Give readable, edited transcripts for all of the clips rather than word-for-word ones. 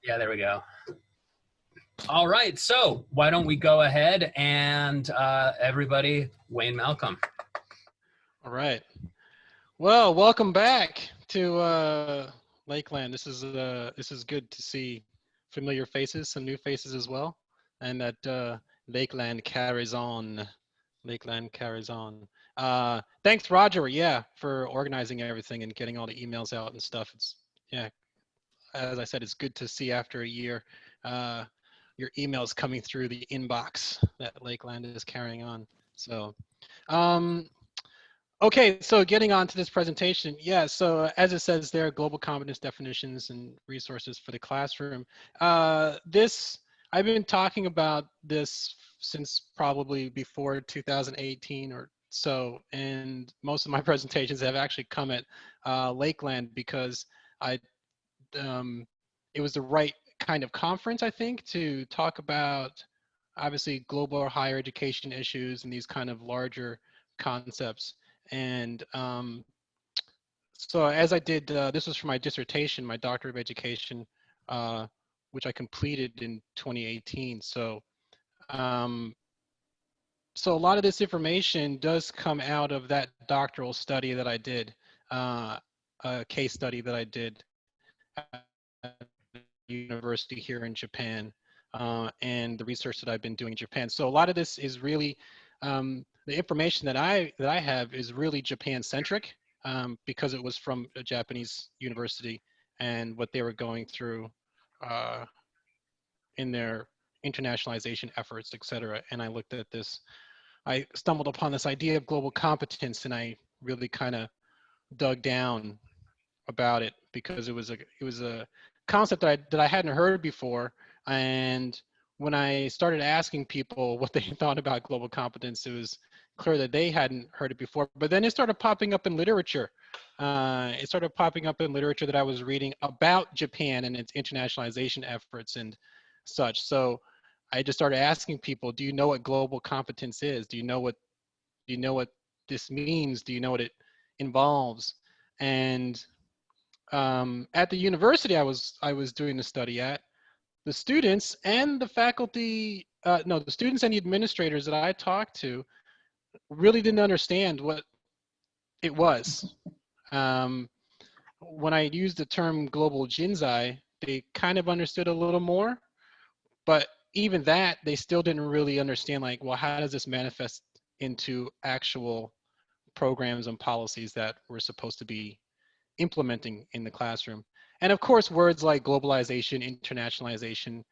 Yeah, there we go. All right, so why don't we go ahead and everybody, Wayne Malcolm. All right. Well, welcome back to Lakeland. This is good to see familiar faces, some new faces as well, and that Lakeland carries on. Lakeland carries on. Thanks, Roger. Yeah, for organizing everything and getting all the emails out and stuff. It's yeah, as I said, it's good to see after a year uh, your emails coming through the inbox that Lakeland is carrying on. So. Um, Okay, so getting on to this presentation, yeah, so as it says there, global competence definitions and resources for the classroom. I've been talking about this since probably before 2018 or so, and most of my presentations have actually come at Lakeland because I, um, it was the right kind of conference, I think, to talk about obviously global higher education issues and these kind of larger concepts. And so as I did, this was for my dissertation, my doctorate of education, uh, which I completed in 2018. Um, so a lot of this information does come out of that doctoral study that I did, a case study that I did at a university here in Japan, and the research that I've been doing in Japan. So a lot of this is really the information that I have is really Japan centric, because it was from a Japanese university and what they were going through uh, in their internationalization efforts, et cetera. And I looked at this, I stumbled upon this idea of global competence, and I really kind of dug down about it because it was a concept that I hadn't heard before. And when I started asking people what they thought about global competence, it was clear that they hadn't heard it before. But then it started popping up in literature. It started popping up in literature that I was reading about Japan and its internationalization efforts and such. So I just started asking people, do you know what global competence is? Do you know what this means? Do you know what it involves? And at the university I was doing the study at, the students and the faculty, no, the students and the administrators that I talked to really didn't understand what it was. Um, when I used the term global jinzai, they kind of understood a little more, but even that, they still didn't really understand, like, well, how does this manifest into actual programs and policies that we're supposed to be implementing in the classroom. And of course, words like globalization, internationalization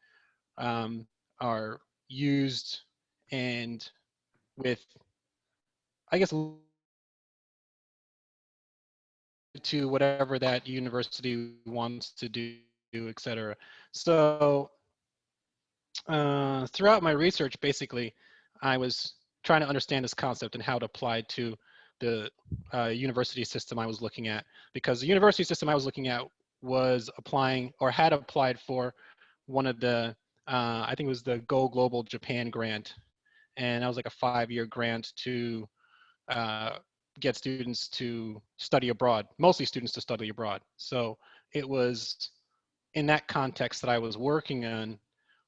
are used and with, I guess, to whatever that university wants to do, et cetera. So throughout my research, basically, I was trying to understand this concept and how it applied to the university system I was looking at, because the university system I was looking at was applying or had applied for one of the, I think it was the Go Global Japan grant. And that was like a 5-year grant to uh, get students to study abroad, mostly students to study abroad. So it was in that context that I was working on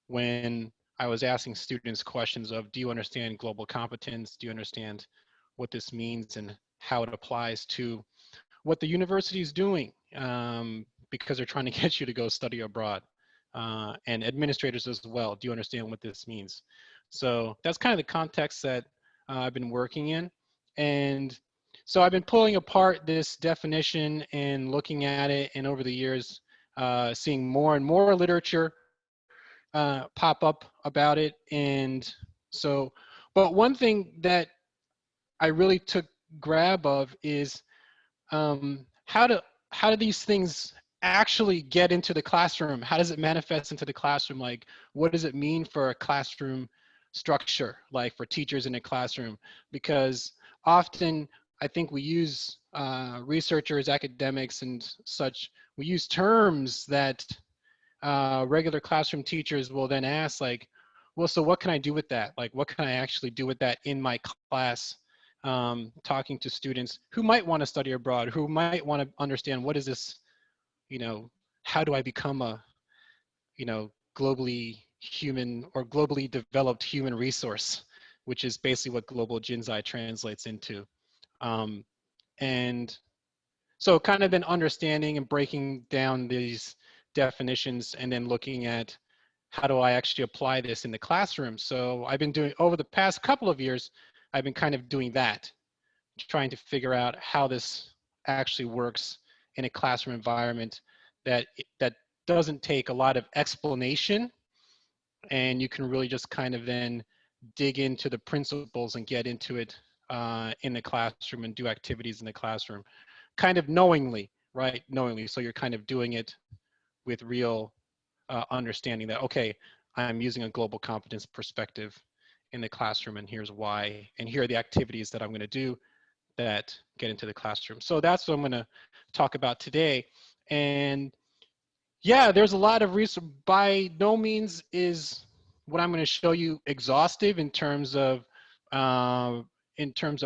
when I was asking students questions of, do you understand global competence? Do you understand what this means and how it applies to what the university is doing? Because they're trying to get you to go study abroad. And administrators as well. Do you understand what this means? So that's kind of the context that I've been working in. And so I've been pulling apart this definition and looking at it, and over the years, seeing more and more literature pop up about it. And so, but one thing that I really took grab of is how do these things actually get into the classroom? How does it manifest into the classroom? Like, what does it mean for a classroom structure, like for teachers in a classroom? Because often I think we use researchers, academics, and such. We use terms that regular classroom teachers will then ask, like, well, so what can I do with that? Like, what can I actually do with that in my class? Talking to students who might want to study abroad, who might want to understand what is this, you know, how do I become a, globally human or globally developed human resource, which is basically what global Jinsai translates into. And so kind of been understanding and breaking down these definitions and then looking at how do I actually apply this in the classroom. So I've been doing, over the past couple of years, I've been kind of doing that, trying to figure out how this actually works in a classroom environment that doesn't take a lot of explanation, and you can really just kind of then dig into the principles and get into it in the classroom and do activities in the classroom, kind of knowingly, right? Knowingly. So you're kind of doing it with real understanding that, okay, I'm using a global competence perspective in the classroom, and here's why, and here are the activities that I'm going to do that get into the classroom. So that's what I'm going to talk about today. And yeah, there's a lot of research. By no means is what I'm going to show you exhaustive in terms of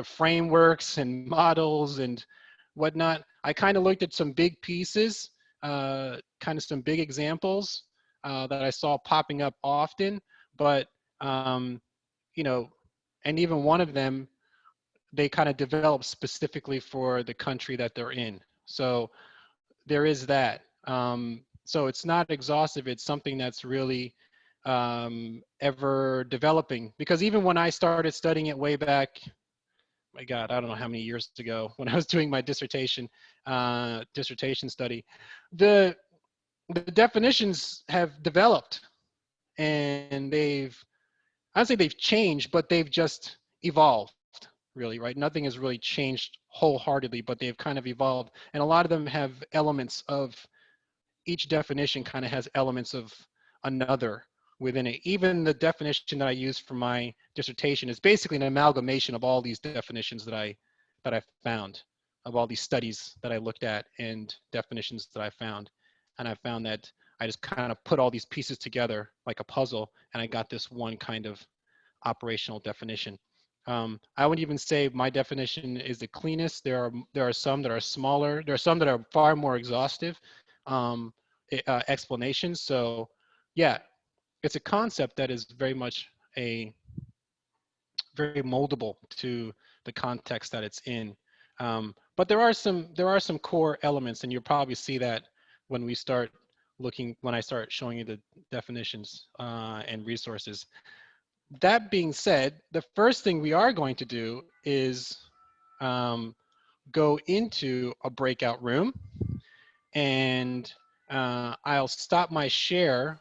frameworks and models and whatnot. I kind of looked at some big pieces, kind of some big examples that I saw popping up often, but and even one of them, they kind of developed specifically for the country that they're in. So there is that. So it's not exhaustive. It's something that's really ever developing, because even when I started studying it way back, my God, I don't know how many years ago, when I was doing my dissertation study, the definitions have developed, and I'd say they've changed, but they've just evolved, really, right? Nothing has really changed wholeheartedly, but they've kind of evolved. And a lot of them have elements of, each definition kind of has elements of another within it. Even the definition that I used for my dissertation is basically an amalgamation of all these definitions that I found, of all these studies that I looked at and definitions that I found. And I found that I just kind of put all these pieces together like a puzzle, and I got this one kind of operational definition. I would even say my definition is the cleanest. There are some that are smaller. There are some that are far more exhaustive explanations. So yeah, it's a concept that is very much very moldable to the context that it's in. But there are some core elements, and you'll probably see that when we start when I start showing you the definitions and resources. That being said, the first thing we are going to do is go into a breakout room, and I'll stop my share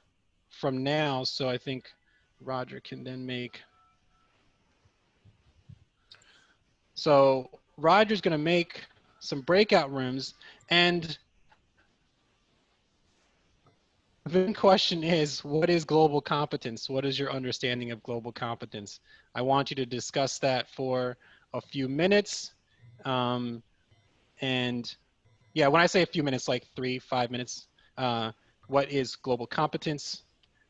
from now, so I think Roger can then make. So Roger's going to make some breakout rooms, and the main question is, what is global competence? What is your understanding of global competence? I want you to discuss that for a few minutes. And yeah, when I say a few minutes, like 3-5 minutes, what is global competence?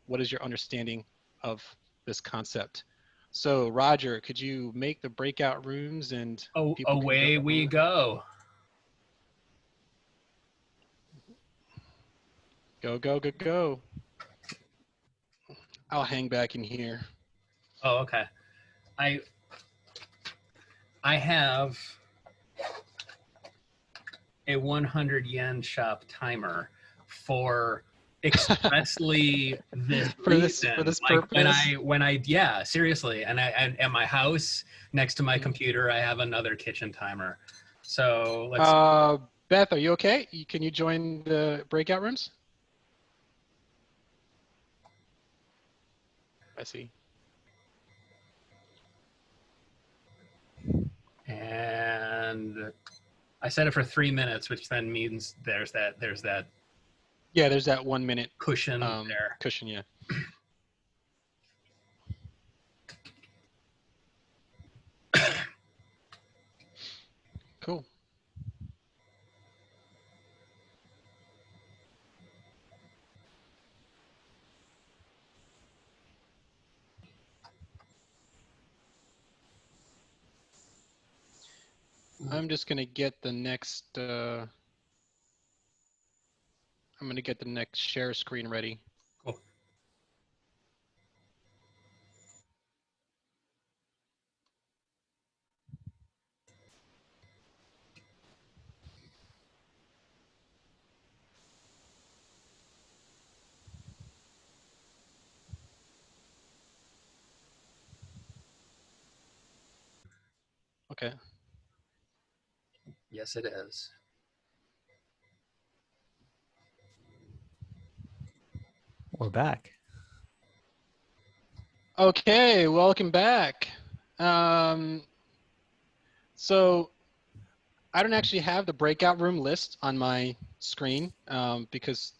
What is your understanding of this concept? So Roger, could you make the breakout rooms, and people away we go. Go, go, go, go. I'll hang back in here. Oh, okay. I have a 100 yen shop timer for expressly this for reason. this like purpose. when I yeah, seriously. And at my house next to my computer, I have another kitchen timer. So let's Beth, are you okay? Can you join the breakout rooms? I see. And I set it for 3 minutes, which then means there's that yeah, there's that 1 minute cushion there. Cushion, yeah. Cool. I'm just gonna get the next I'm gonna get the next share screen ready. Cool. Okay. Yes, it is. We're back. Okay, welcome back. So I don't actually have the breakout room list on my screen because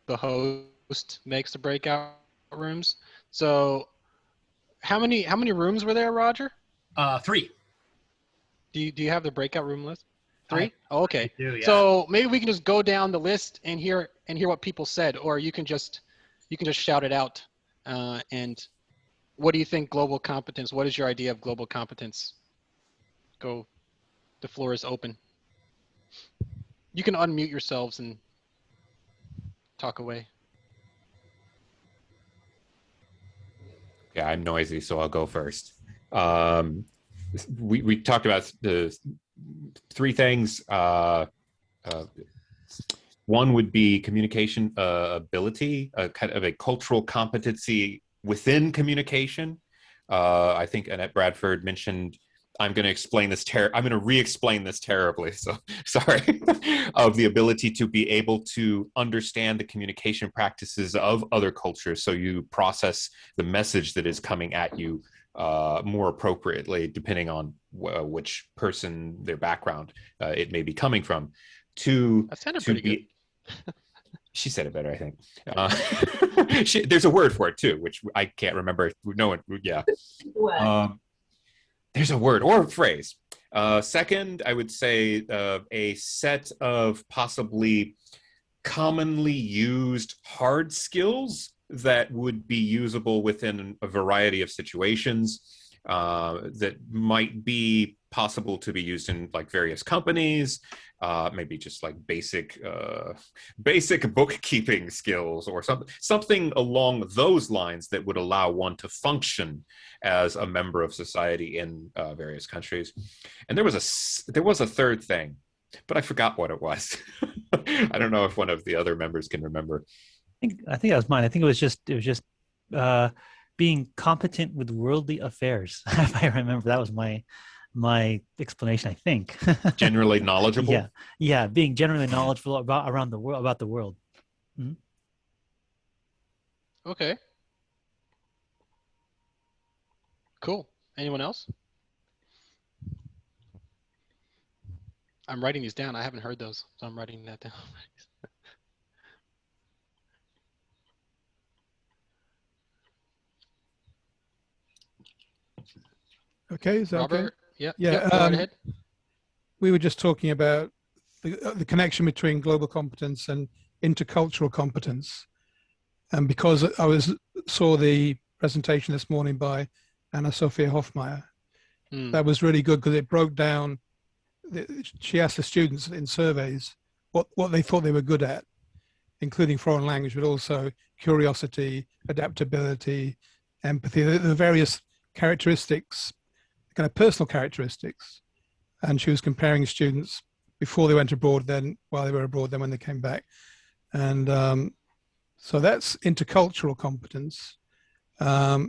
the host makes the breakout rooms. So how many rooms were there, Roger? 3. Do you have the breakout room list? I 3? Oh, okay. do, yeah. So maybe we can just go down the list and hear what people said, or you can just shout it out. And what do you think global competence? What is your idea of global competence? Go. The floor is open. You can unmute yourselves and talk away. Yeah, I'm noisy, so I'll go first. We talked about the 3 things. One would be communication ability, kind of a cultural competency within communication. I think Annette Bradford mentioned, I'm going to re-explain this terribly, so sorry, of the ability to be able to understand the communication practices of other cultures, so you process the message that is coming at you more appropriately, depending on which person, their background it may be coming from. That sounded pretty good. She said it better, I think. There's a word for it too, which I can't remember. No one, yeah. There's a word or a phrase. Second, I would say a set of possibly commonly used hard skills that would be usable within a variety of situations that might be possible to be used in like various companies, maybe just like basic bookkeeping skills or something along those lines that would allow one to function as a member of society in various countries. And there was a third thing, but I forgot what it was. I don't know if one of the other members can remember. I think that was mine. I think it was just being competent with worldly affairs. If I remember, that was my explanation, I think. Generally knowledgeable. Yeah, being generally knowledgeable about the world. Mm-hmm. Okay. Cool. Anyone else? I'm writing these down. I haven't heard those, so I'm writing that down. Okay, is that Robert? okay? Yeah. Yeah. Yep, go right ahead. We were just talking about the connection between global competence and intercultural competence, and because I saw the presentation this morning by Anna Sophia Hofmeier, that was really good because it broke down. She asked the students in surveys what they thought they were good at, including foreign language, but also curiosity, adaptability, empathy, the various characteristics, kind of personal characteristics. And she was comparing students before they went abroad, then while they were abroad, then when they came back. And so that's intercultural competence. Now,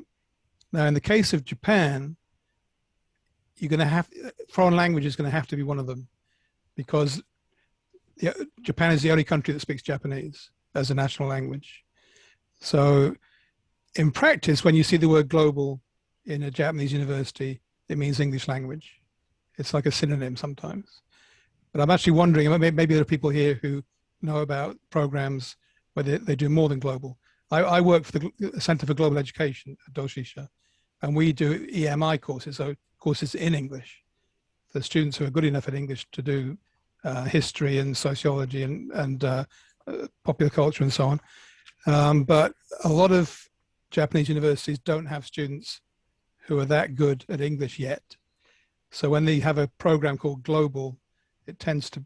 in the case of Japan, you're going to have, foreign language is going to have to be one of them, because Japan is the only country that speaks Japanese as a national language. So in practice, when you see the word global in a Japanese university, it means English language. It's like a synonym sometimes. But I'm actually wondering, maybe there are people here who know about programs where they do more than global. I work for the Center for Global Education at Doshisha, and we do EMI courses, so courses in English for students who are good enough at English to do history and sociology and popular culture and so on. But a lot of Japanese universities don't have students who are that good at English yet. So when they have a program called Global, it tends to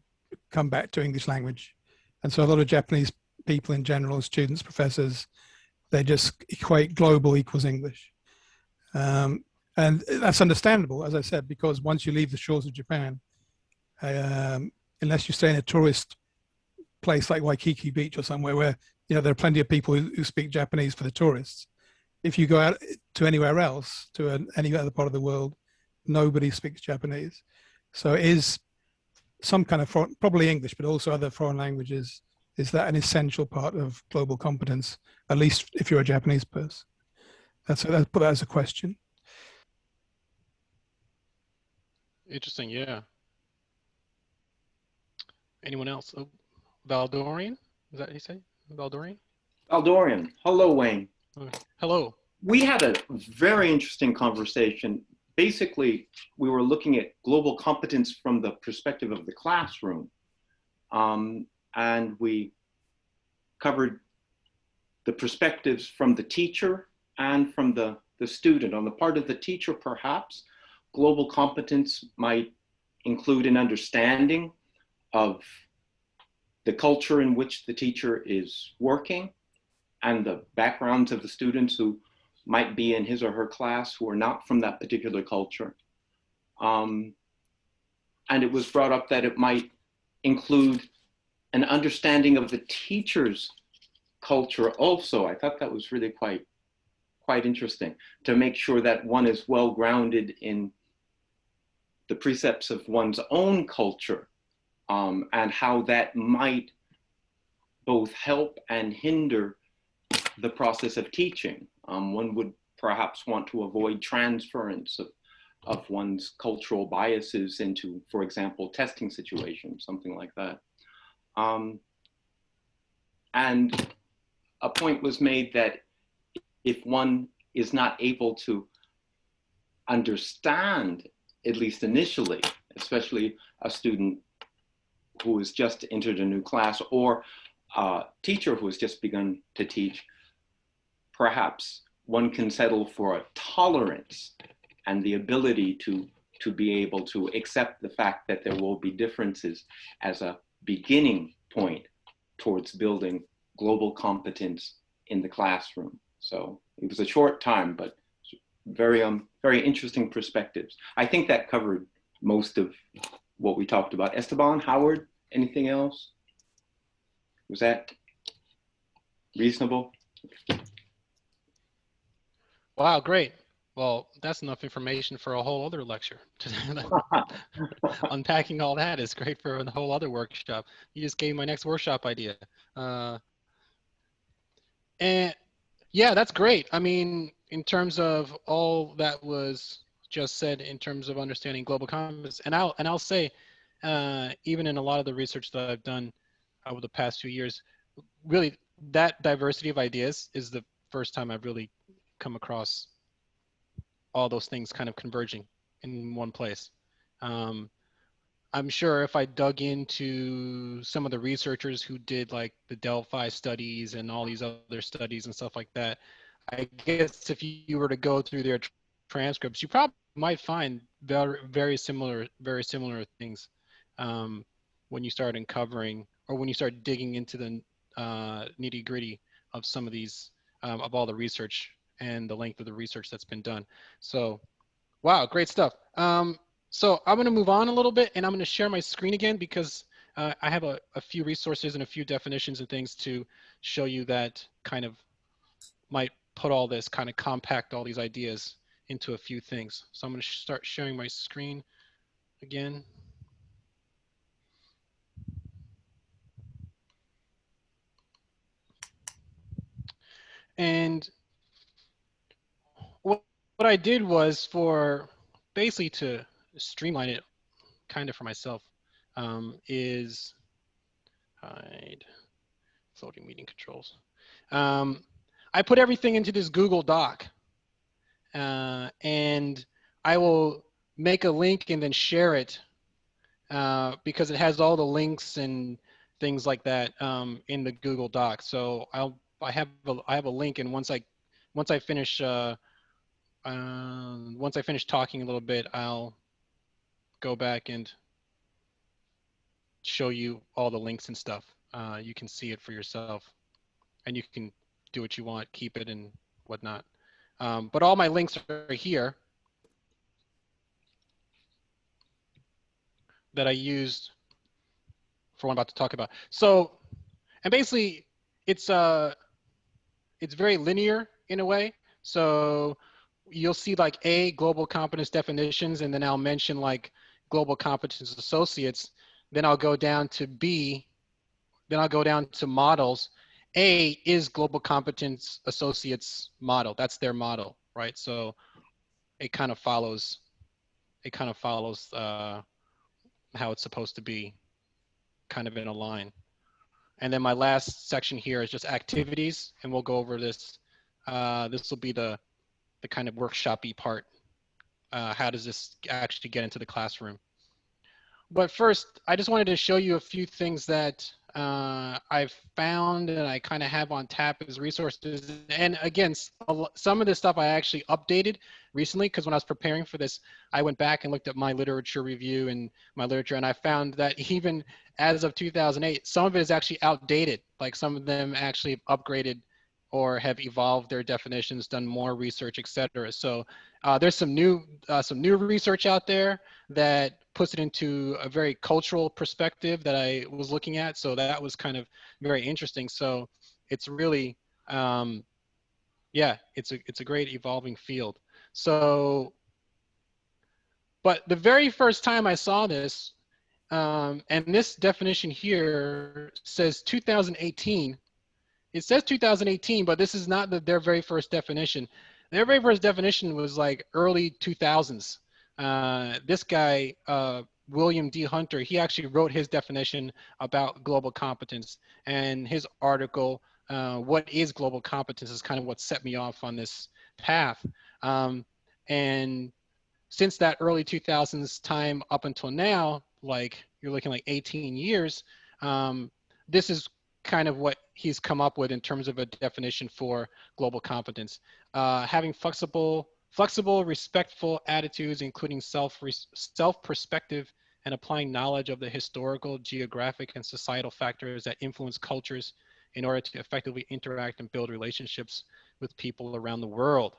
come back to English language. And so a lot of Japanese people in general, students, professors, they just equate global equals English. And that's understandable, as I said, because once you leave the shores of Japan, unless you stay in a tourist place like Waikiki Beach or somewhere where there are plenty of people who speak Japanese for the tourists. If you go out to anywhere else, to any other part of the world, nobody speaks Japanese. So it is some kind of foreign, probably English, but also other foreign languages. Is that an essential part of global competence, at least if you're a Japanese person? Let's put that as a question. Interesting, yeah. Anyone else? Oh, Valdorian? Is that what you say? Valdorian? Aldorian. Hello, Wayne. Hello. We had a very interesting conversation. Basically, we were looking at global competence from the perspective of the classroom. And we covered the perspectives from the teacher and from the student. On the part of the teacher, perhaps, global competence might include an understanding of the culture in which the teacher is working and the backgrounds of the students who might be in his or her class who are not from that particular culture. And it was brought up that it might include an understanding of the teacher's culture also. I thought that was really quite interesting, to make sure that one is well grounded in the precepts of one's own culture, and how that might both help and hinder the process of teaching. One would perhaps want to avoid transference of one's cultural biases into, for example, testing situations, something like that. And a point was made that if one is not able to understand, at least initially, especially a student who has just entered a new class or a teacher who has just begun to teach, perhaps one can settle for a tolerance and the ability to be able to accept the fact that there will be differences as a beginning point towards building global competence in the classroom. So it was a short time, but very interesting perspectives. I think that covered most of what we talked about. Esteban, Howard, anything else? Was that reasonable? Wow, great. Well, that's enough information for a whole other lecture. Unpacking all that is great for a whole other workshop. You just gave my next workshop idea. And yeah, that's great. I mean, in terms of all that was just said in terms of understanding global competence, and I'll say, even in a lot of the research that I've done over the past few years, really that diversity of ideas is the first time I've really come across all those things kind of converging in one place. I'm sure if I dug into some of the researchers who did like the Delphi studies and all these other studies and stuff like that, I guess if you were to go through their transcripts, you probably might find very similar things when you start uncovering or when you start digging into the nitty gritty of some of these, of all the research and the length of the research that's been done. So, wow, great stuff. So I'm going to move on a little bit, and I'm going to share my screen again because I have a few resources and a few definitions and things to show you that kind of might put all this, kind of compact all these ideas into a few things. So I'm going to start sharing my screen again. And what I did was for basically to streamline it kind of for myself is hide floating meeting controls. I put everything into this Google Doc and I will make a link and then share it because it has all the links and things like that in the Google Doc. So I have a link, and once I finish talking a little bit, I'll go back and show you all the links and stuff. You can see it for yourself, and you can do what you want, keep it and whatnot. But all my links are here that I used for what I'm about to talk about. So, and basically, it's very linear in a way. So you'll see like A, global competence definitions, and then I'll mention like global competence associates. Then I'll go down to B, then I'll go down to models. A is global competence associates model. That's their model, right? So it kind of follows, how it's supposed to be, kind of in a line. And then my last section here is just activities, and we'll go over this. This will be the kind of workshop-y part. How does this actually get into the classroom? But first, I just wanted to show you a few things that I've found and I kind of have on tap as resources. And again, some of this stuff I actually updated recently, because when I was preparing for this, I went back and looked at my literature review and my literature, and I found that even as of 2008, some of it is actually outdated. Like some of them actually have upgraded or have evolved their definitions, done more research, et cetera. So there's some new research out there that puts it into a very cultural perspective that I was looking at. So that was kind of very interesting. So it's really, yeah, it's a great evolving field. So, but the very first time I saw this, and this definition here says 2018. It says 2018, but this is not their very first definition. Their very first definition was like early 2000s. This guy, William D. Hunter, he actually wrote his definition about global competence, and his article, What is Global Competence, is kind of what set me off on this path. And since that early 2000s time up until now, like you're looking like 18 years, this is kind of what he's come up with in terms of a definition for global competence. Having flexible, respectful attitudes, including self-perspective, and applying knowledge of the historical, geographic, and societal factors that influence cultures in order to effectively interact and build relationships with people around the world.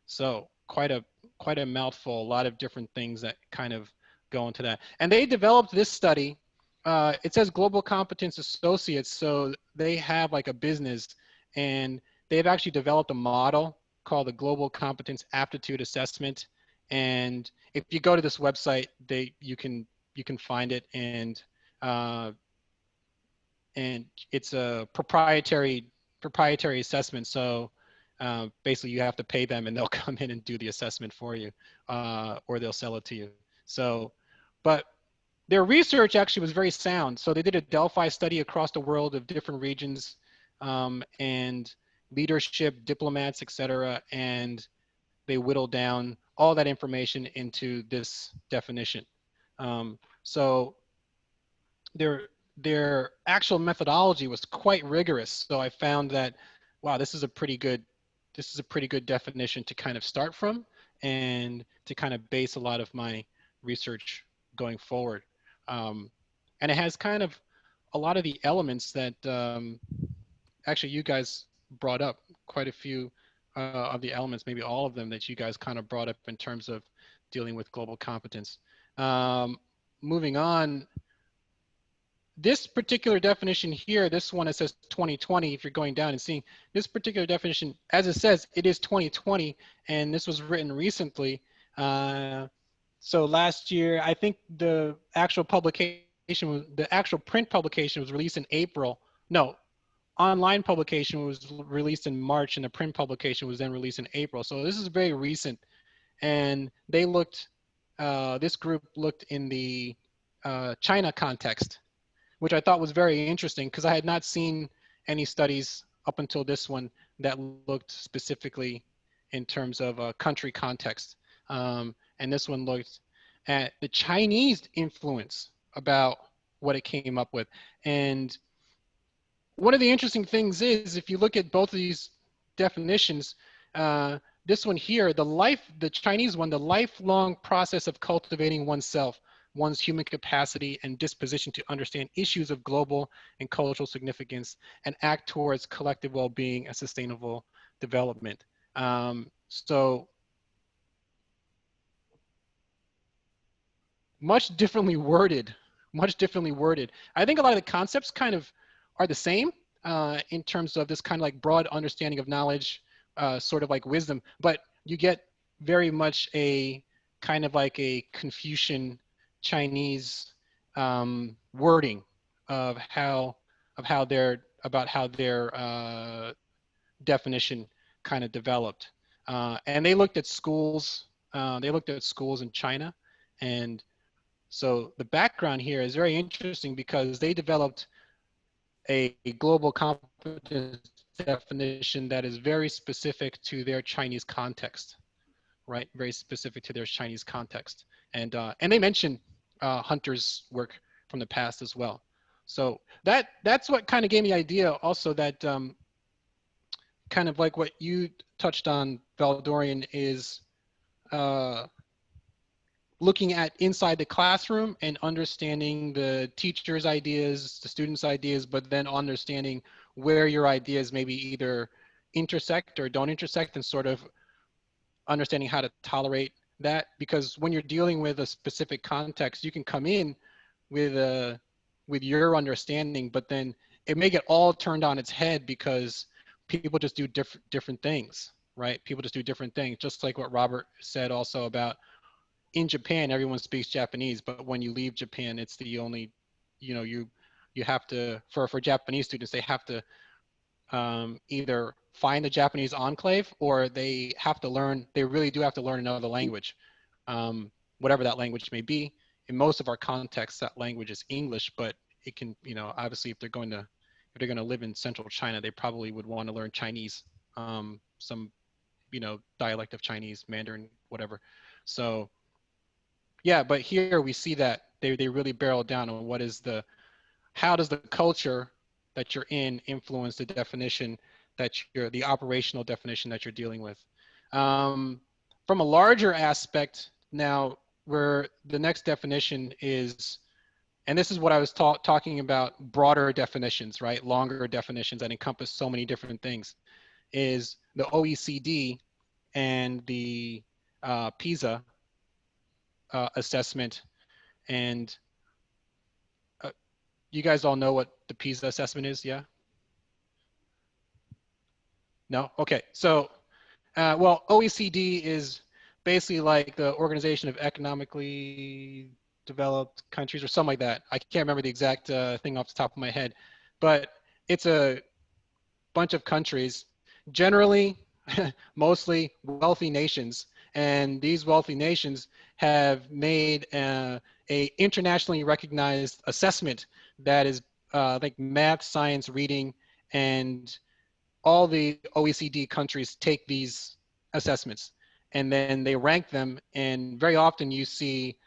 So quite a mouthful, a lot of different things that kind of go into that. And they developed this study. It says Global Competence Associates, so they have like a business, and they've actually developed a model called the Global Competence Aptitude Assessment. And if you go to this website, you can find it, and it's a proprietary assessment. So basically, you have to pay them, and they'll come in and do the assessment for you, or they'll sell it to you. So, but their research actually was very sound. So they did a Delphi study across the world of different regions, and leadership, diplomats, et cetera, and they whittled down all that information into this definition. So their actual methodology was quite rigorous. So I found that, wow, this is a pretty good definition to kind of start from and to kind of base a lot of my research going forward. And it has kind of a lot of the elements that actually you guys brought up, quite a few of the elements, maybe all of them that you guys kind of brought up in terms of dealing with global competence. Moving on, this particular definition here, this one, it says 2020, if you're going down and seeing this particular definition, as it says, it is 2020, and this was written recently. So last year, I think the actual print publication was released in April. No, online publication was released in March, and the print publication was then released in April. So this is very recent. And they looked, this group looked in the China context, which I thought was very interesting because I had not seen any studies up until this one that looked specifically in terms of a country context. And this one looked at the Chinese influence about what it came up with. And one of the interesting things is, if you look at both of these definitions, this one here, the Chinese one, the lifelong process of cultivating oneself, one's human capacity and disposition to understand issues of global and cultural significance and act towards collective well-being and sustainable development. So much differently worded. I think a lot of the concepts kind of are the same in terms of this kind of like broad understanding of knowledge, sort of like wisdom, but you get very much a kind of like a Confucian Chinese wording of how their definition kind of developed. And they looked at schools. They looked at schools in China, and so the background here is very interesting because they developed a global competence definition that is very specific to their Chinese context, right? Very specific to their Chinese context. And they mentioned Hunter's work from the past as well. So that's what kind of gave me the idea also that kind of like what you touched on, Valdorian, is looking at inside the classroom and understanding the teacher's ideas, the students' ideas, but then understanding where your ideas maybe either intersect or don't intersect, and sort of understanding how to tolerate that. Because when you're dealing with a specific context, you can come in with your understanding, but then it may get all turned on its head because people just do different things, right? People just do different things, just like what Robert said also about in Japan, everyone speaks Japanese, but when you leave Japan, it's the only, you know, you have to, for Japanese students, they have to either find the Japanese enclave, or they have to learn, they really do have to learn another language, whatever that language may be. In most of our contexts, that language is English, but it can, you know, obviously if they're going to live in central China, they probably would want to learn Chinese, some, you know, dialect of Chinese, Mandarin, whatever. So yeah, but here we see that they really barrel down on what is how does the culture that you're in influence the definition that the operational definition that you're dealing with. From a larger aspect now, where the next definition is, and this is what I was talking about, broader definitions, right? Longer definitions that encompass so many different things, is the OECD and the PISA assessment. And you guys all know what the PISA assessment is, yeah? No? Okay, so, well, OECD is basically like the Organization of Economically Developed Countries or something like that. I can't remember the exact thing off the top of my head, but it's a bunch of countries, generally, mostly wealthy nations. And these wealthy nations have made a internationally recognized assessment that is like math, science, reading, and all the OECD countries take these assessments and then they rank them. And very often you see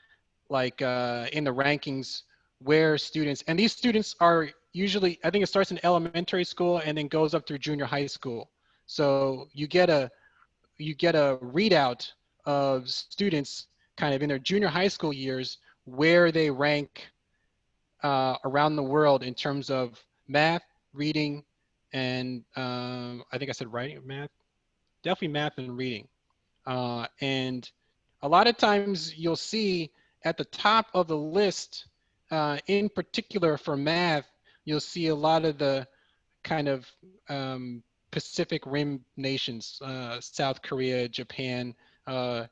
like in the rankings where students, and these students are usually, I think it starts in elementary school and then goes up through junior high school. So you get a readout of students kind of in their junior high school years where they rank around the world in terms of math, reading, and I think I said writing, math, definitely math and reading. And a lot of times you'll see at the top of the list, in particular for math, you'll see a lot of the kind of Pacific Rim nations, South Korea, Japan. I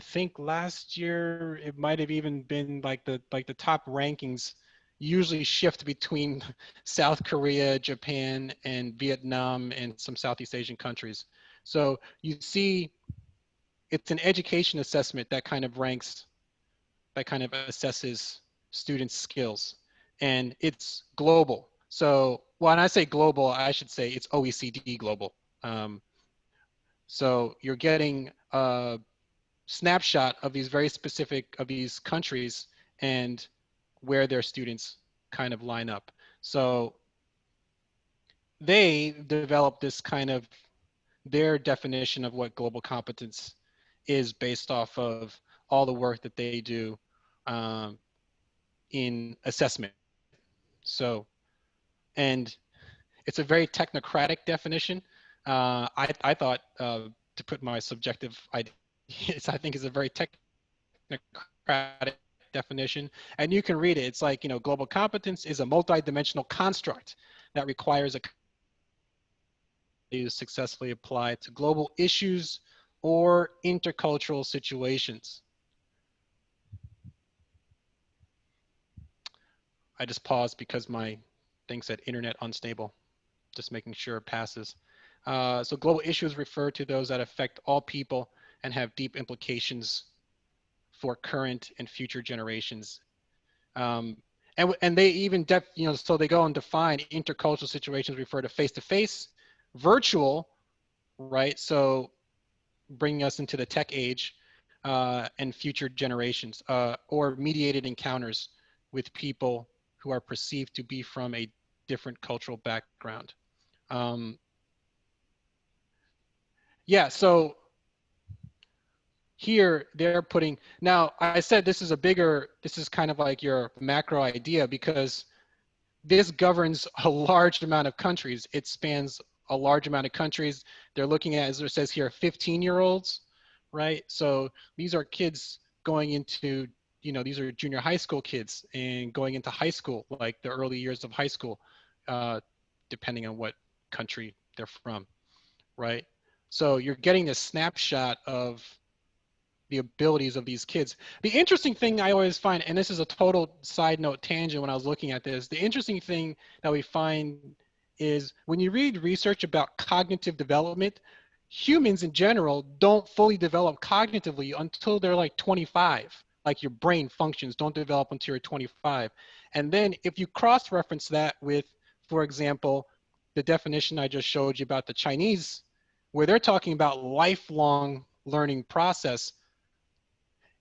think last year it might have even been like the top rankings usually shift between South Korea, Japan, and Vietnam, and some Southeast Asian countries. So you see, it's an education assessment that kind of ranks, that kind of assesses students' skills, and it's global. So when I say global, I should say it's OECD global. So you're getting a snapshot of these very specific, of these countries and where their students kind of line up. So they developed this kind of, their definition of what global competence is based off of all the work that they do in assessment. So, and it's a very technocratic definition. I thought, to put my subjective ideas, I think is a very technocratic definition. And you can read it. It's like, you know, global competence is a multidimensional construct that requires a to successfully apply to global issues or intercultural situations. I just paused because my thing said internet unstable, just making sure it passes. So global issues refer to those that affect all people and have deep implications for current and future generations. And they even, so they go and define intercultural situations refer to face-to-face, virtual, right? So bringing us into the tech age, and future generations, or mediated encounters with people who are perceived to be from a different cultural background. Yeah, so here they're putting, now I said this is this is kind of like your macro idea, because this governs a large amount of countries. It spans a large amount of countries. They're looking at, as it says here, 15-year-olds, right? So these are kids going into, these are junior high school kids and going into high school, like the early years of high school, depending on what country they're from, right? So you're getting this snapshot of the abilities of these kids. The interesting thing I always find, and this is a total side note tangent when I was looking at this, the interesting thing that we find is when you read research about cognitive development, humans in general don't fully develop cognitively until they're like 25. Like your brain functions don't develop until you're 25. And then if you cross-reference that with, for example, the definition I just showed you about the Chinese, where they're talking about lifelong learning process,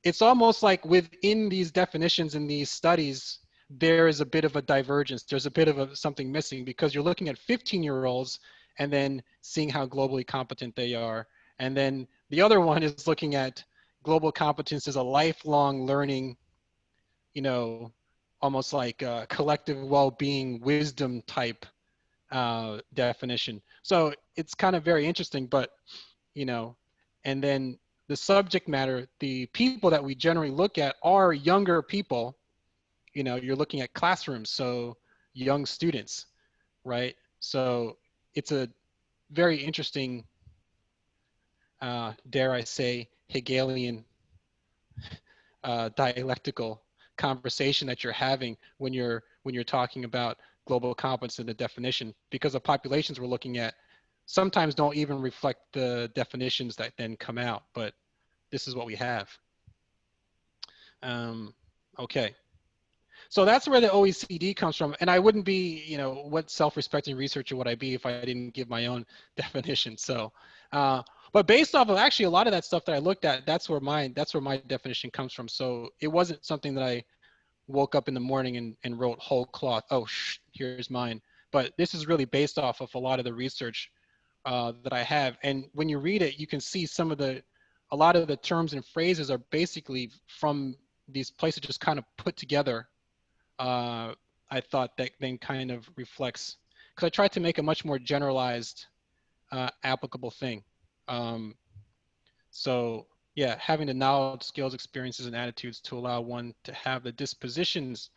it's almost like within these definitions in these studies, there is a bit of a divergence. There's a bit of something missing, because you're looking at 15-year-olds and then seeing how globally competent they are. And then the other one is looking at global competence as a lifelong learning, almost like a collective well-being wisdom type definition. So it's kind of very interesting, but, and then the subject matter, the people that we generally look at are younger people. You're looking at classrooms, so young students, right? So it's a very interesting, dare I say, Hegelian dialectical conversation that you're having when you're talking about global competence in the definition, because the populations we're looking at sometimes don't even reflect the definitions that then come out, but this is what we have. Okay. So that's where the OECD comes from. And I wouldn't be, what self-respecting researcher would I be if I didn't give my own definition? So, but based off of actually a lot of that stuff that I looked at, that's where my definition comes from. So it wasn't something that I woke up in the morning and wrote whole cloth, oh, here's mine. But this is really based off of a lot of the research that I have. And when you read it, you can see a lot of the terms and phrases are basically from these places just kind of put together. I thought that then kind of reflects, because I tried to make a much more generalized, applicable thing. So yeah, having the knowledge, skills, experiences, and attitudes to allow one to have the dispositions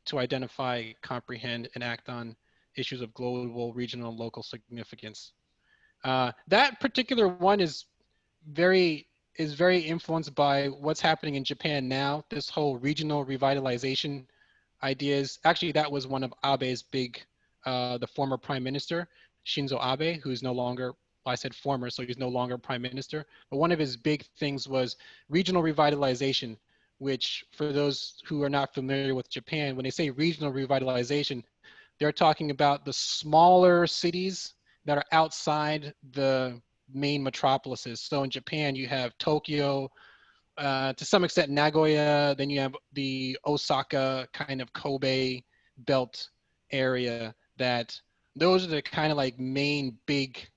to identify, comprehend, and act on issues of global, regional, and local significance. That particular one is very influenced by what's happening in Japan now. This whole regional revitalization ideas. Actually, that was one of Abe's big, the former prime minister, Shinzo Abe, who's no longer, well, I said former, so he's no longer prime minister. But one of his big things was regional revitalization, which for those who are not familiar with Japan, when they say regional revitalization, they're talking about the smaller cities that are outside the main metropolises. So in Japan, you have Tokyo, to some extent Nagoya, then you have the Osaka kind of Kobe belt area. That those are the kind of like main big,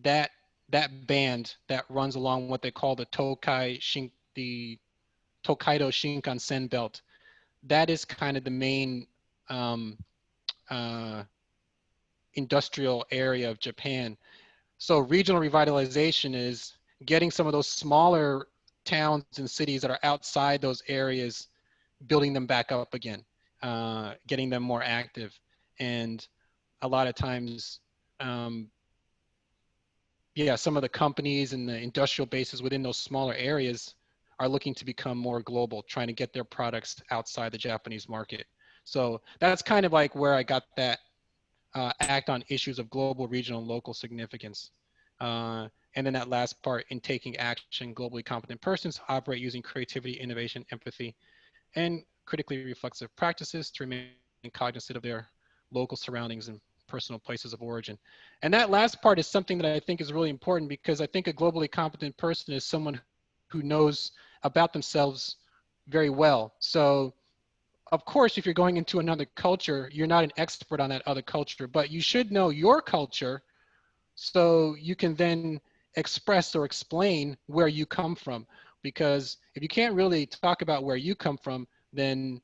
that band that runs along what they call the the Tokaido Shinkansen belt. That is kind of the main industrial area of Japan. So regional revitalization is getting some of those smaller towns and cities that are outside those areas, building them back up again, getting them more active. And a lot of times, yeah, some of the companies and the industrial bases within those smaller areas are looking to become more global, trying to get their products outside the Japanese market. So that's kind of like where I got that act on issues of global, regional, and local significance. And then that last part, in taking action, globally competent persons operate using creativity, innovation, empathy, and critically reflexive practices to remain cognizant of their local surroundings and personal places of origin. And that last part is something that I think is really important, because I think a globally competent person is someone who knows about themselves very well. So of course, if you're going into another culture, you're not an expert on that other culture, but you should know your culture so you can then express or explain where you come from. Because if you can't really talk about where you come from, then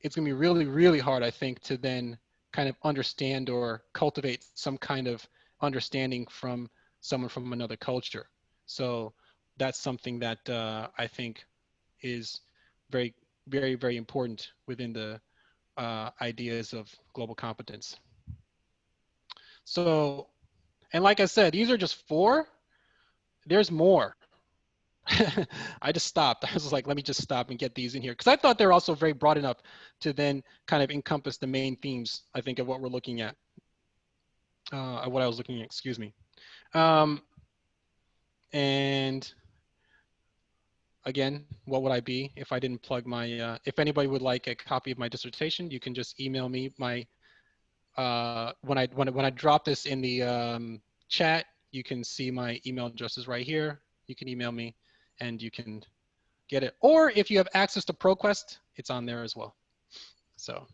it's going to be really, really hard, I think, to then kind of understand or cultivate some kind of understanding from someone from another culture. So that's something that I think is very, very, very important within the ideas of global competence. So, and like I said, these are just 4. There's more. I just stopped. I was like, let me just stop and get these in here, because I thought they're also very broad enough to then kind of encompass the main themes, I think, of what we're looking at, what I was looking at, excuse me. And again, what would I be if I didn't plug my, if anybody would like a copy of my dissertation, you can just email me my, when I drop this in the chat, you can see my email addresses right here. You can email me and you can get it. Or if you have access to ProQuest, it's on there as well. So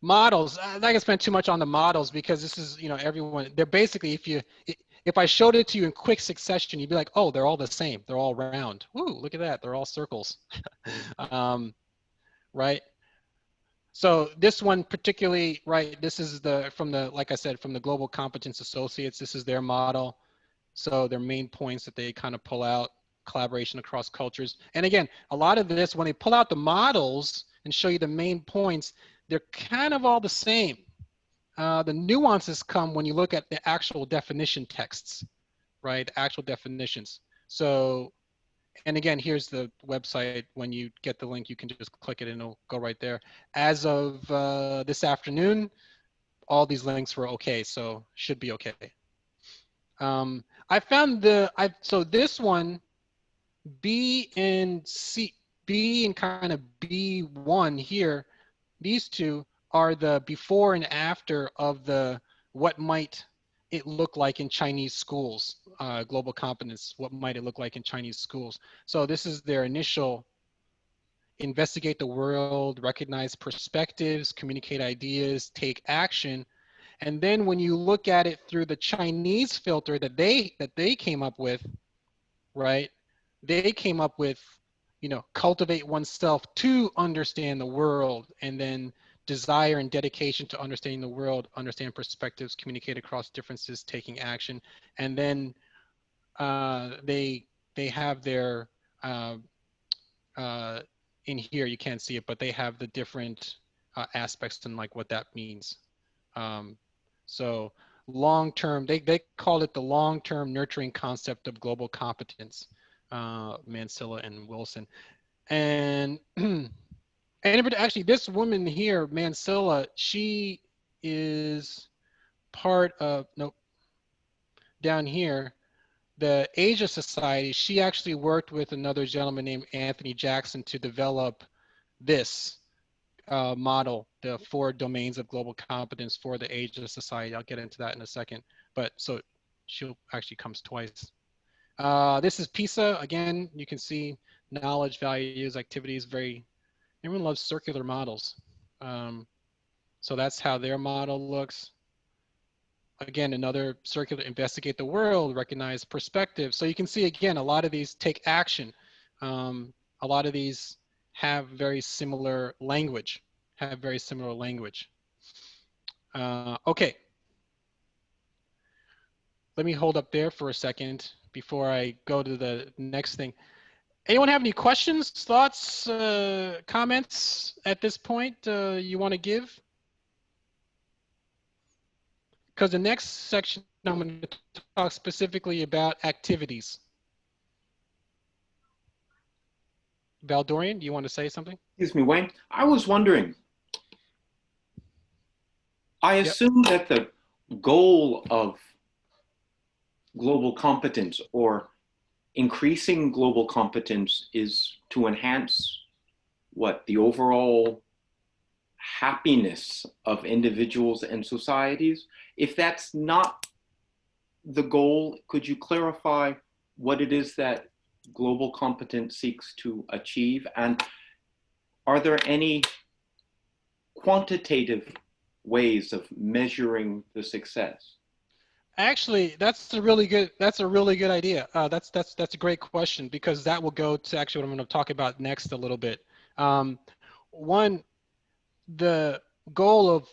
models, I'm not gonna spend too much on the models, because this is, you know, everyone, they're basically, if I showed it to you in quick succession, you'd be like, oh, they're all the same. They're all round. Woo, look at that. They're all circles. Right? So this one particularly, right, this is from the, like I said, from the Global Competence Associates, this is their model. So their main points that they kind of pull out: collaboration across cultures. And again, a lot of this, when they pull out the models and show you the main points, they're kind of all the same. The nuances come when you look at the actual definition texts, right? Actual definitions. So, and again, here's the website. When you get the link, you can just click it and it'll go right there. As of this afternoon, all these links were okay, so should be okay. I found so this one, B and C, B and kind of B1 here, these two are the before and after of the what might it look like in Chinese schools, global competence, what might it look like in Chinese schools. So this is their initial: investigate the world, recognize perspectives, communicate ideas, take action. And then when you look at it through the Chinese filter that they came up with, right? They came up with, you know, cultivate oneself to understand the world, and then desire and dedication to understanding the world, understand perspectives, communicate across differences, taking action. And then they have their, in here, you can't see it, but they have the different aspects and like what that means. So long-term, they called it the long-term nurturing concept of global competence, Mansilla and Wilson. And actually, this woman here, Mansilla, she is part of, nope, down here, the Asia Society. She actually worked with another gentleman named Anthony Jackson to develop this model, the 4 domains of global competence for the Asia Society. I'll get into that in a second. But so she actually comes twice. This is PISA. Again, you can see knowledge, values, activities. Everyone loves circular models. So that's how their model looks. Again, another circular: investigate the world, recognize perspective. So you can see, again, a lot of these take action. A lot of these have very similar language, Okay. Let me hold up there for a second before I go to the next thing. Anyone have any questions, thoughts, comments at this point you want to give? because the next section I'm going to talk specifically about activities. Valdorian, do you want to say something? Excuse me, Wayne. I was wondering, I Yep. assume that the goal of global competence or increasing global competence is to enhance what the overall happiness of individuals and societies. If that's not the goal, could you clarify what it is that global competence seeks to achieve? And are there any quantitative ways of measuring the success? Actually, that's a really good idea. That's a great question, because that will go to actually what I'm going to talk about next a little bit. One, the goal of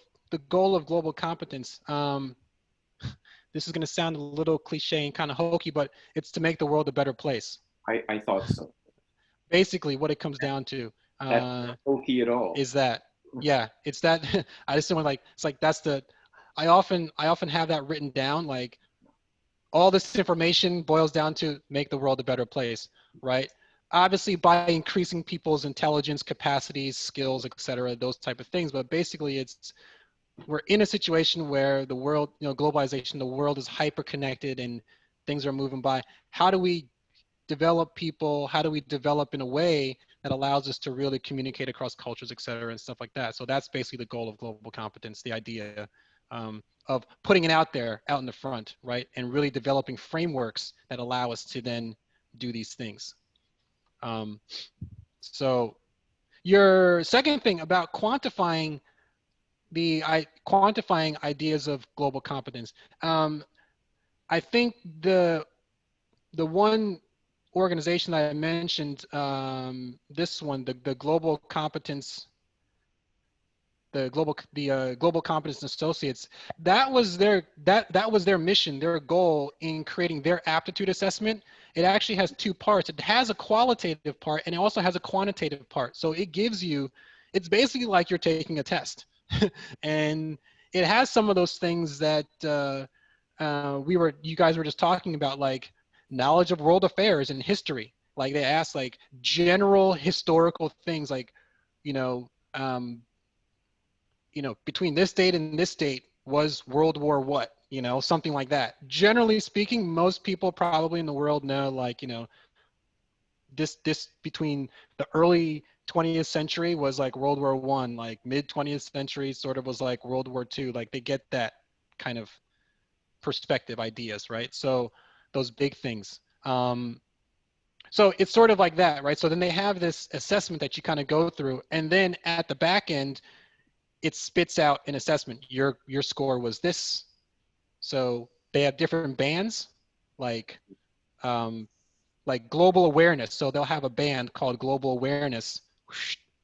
global competence. This is going to sound a little cliche and kind of hokey, but it's to make the world a better place. I thought so. Basically, what it comes down to That's not hokey at all. is that, yeah, it's that. I just don't like. It's like that's the. I often have that written down. Like, all this information boils down to make the world a better place, right? Obviously, by increasing people's intelligence, capacities, skills, etc., those type of things. But basically, we're in a situation where the world, globalization, the world is hyper connected and things are moving by. How do we develop people? How do we develop in a way that allows us to really communicate across cultures, et cetera, and stuff like that? So that's basically the goal of global competence, the idea of putting it out there, out in the front, right? And really developing frameworks that allow us to then do these things. So your second thing about quantifying ideas of global competence. I think the one organization that I mentioned, this one, the Global Competence, Global Competence Associates, that was their mission, their goal in creating their aptitude assessment. It actually has two parts. It has a qualitative part and it also has a quantitative part. So it gives you, it's basically like you're taking a test. And it has some of those things that you guys were just talking about, like knowledge of world affairs and history. Like they ask like general historical things, like, between this date and this date was World War what, something like that. Generally speaking, most people probably in the world know, like, this between the early 20th century was like World War I, like mid 20th century sort of was like World War II. Like they get that kind of perspective ideas, right? So those big things. So it's sort of like that, right? So then they have this assessment that you kind of go through, and then at the back end, it spits out an assessment. Your score was this. So they have different bands, like global awareness. So they'll have a band called global awareness,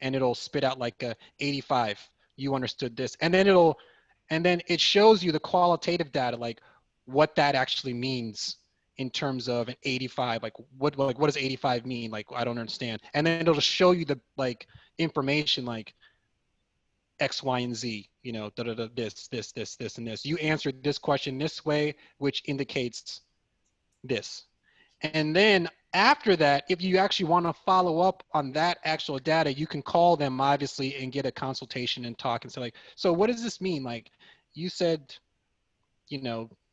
and it'll spit out like a 85. You understood this, and then it shows you the qualitative data, like what that actually means in terms of an 85. Like what does 85 mean? Like I don't understand. And then it'll show you the information like X, Y, and Z. This, and this. You answered this question this way, which indicates this. And then after that, if you actually want to follow up on that actual data, you can call them obviously and get a consultation and talk and say like, so what does this mean? Like you said,